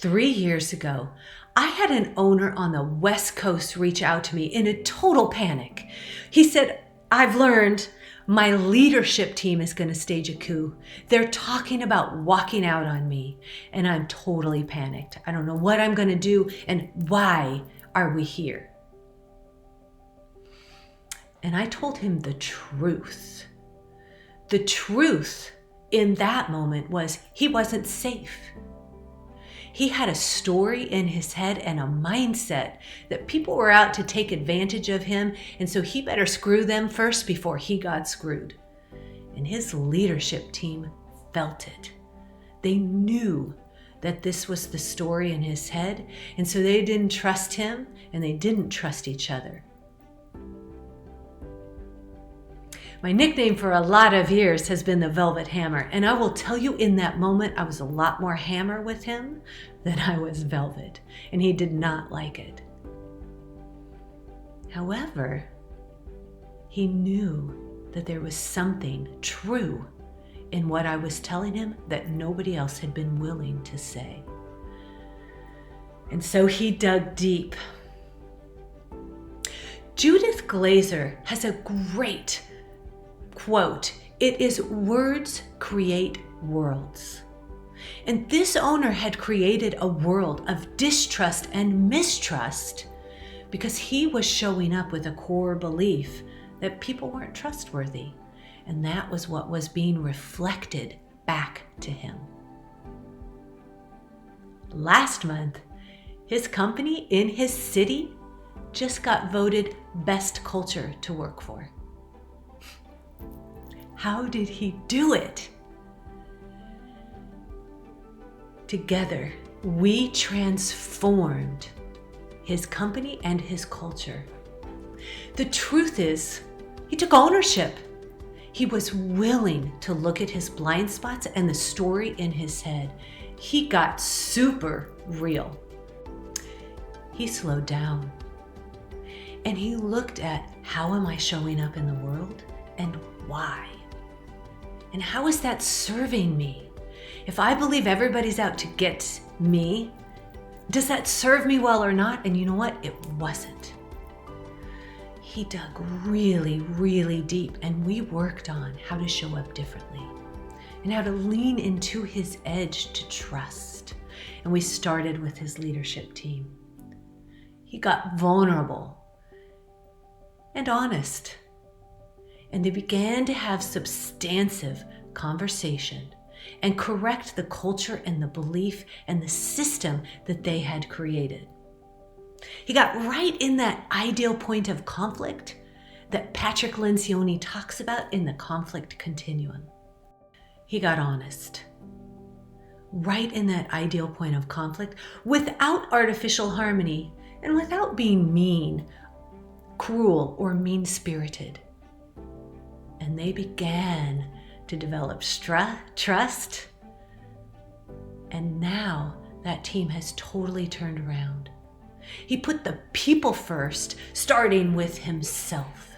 3 years ago, I had an owner on the West Coast reach out to me in a total panic. He said, "I've learned my leadership team is going to stage a coup. They're talking about walking out on me, and I'm totally panicked. I don't know what I'm going to do, and why are we here?" And I told him the truth. The truth in that moment was he wasn't safe. He had a story in his head and a mindset that people were out to take advantage of him, and so he better screw them first before he got screwed. And his leadership team felt it. They knew that this was the story in his head, and so they didn't trust him and they didn't trust each other. My nickname for a lot of years has been the Velvet Hammer, and I will tell you, in that moment I was a lot more hammer with him than I was velvet, and he did not like it. However, he knew that there was something true in what I was telling him that nobody else had been willing to say. And so he dug deep. Judith Glaser has a great quote. It is words create worlds. And this owner had created a world of distrust and mistrust because he was showing up with a core belief that people weren't trustworthy. And that was what was being reflected back to him. Last month, his company in his city just got voted best culture to work for. How did he do it? Together, we transformed his company and his culture. The truth is, he took ownership. He was willing to look at his blind spots and the story in his head. He got super real. He slowed down and he looked at, how am I showing up in the world and why? And how is that serving me? If I believe everybody's out to get me, does that serve me well or not? And you know what? It wasn't. He dug really, really deep, and we worked on how to show up differently and how to lean into his edge to trust. And we started with his leadership team. He got vulnerable and honest. And they began to have substantive conversation and correct the culture and the belief and the system that they had created. He got right in that ideal point of conflict that Patrick Lencioni talks about in the conflict continuum. He got honest. Right in that ideal point of conflict without artificial harmony and without being mean, cruel, or mean-spirited. And they began to develop trust. And now that team has totally turned around. He put the people first, starting with himself.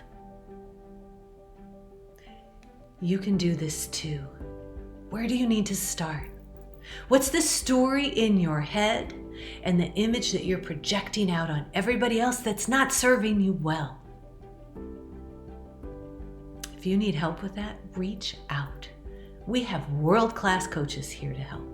You can do this too. Where do you need to start? What's the story in your head and the image that you're projecting out on everybody else that's not serving you well? If you need help with that, reach out. We have world-class coaches here to help.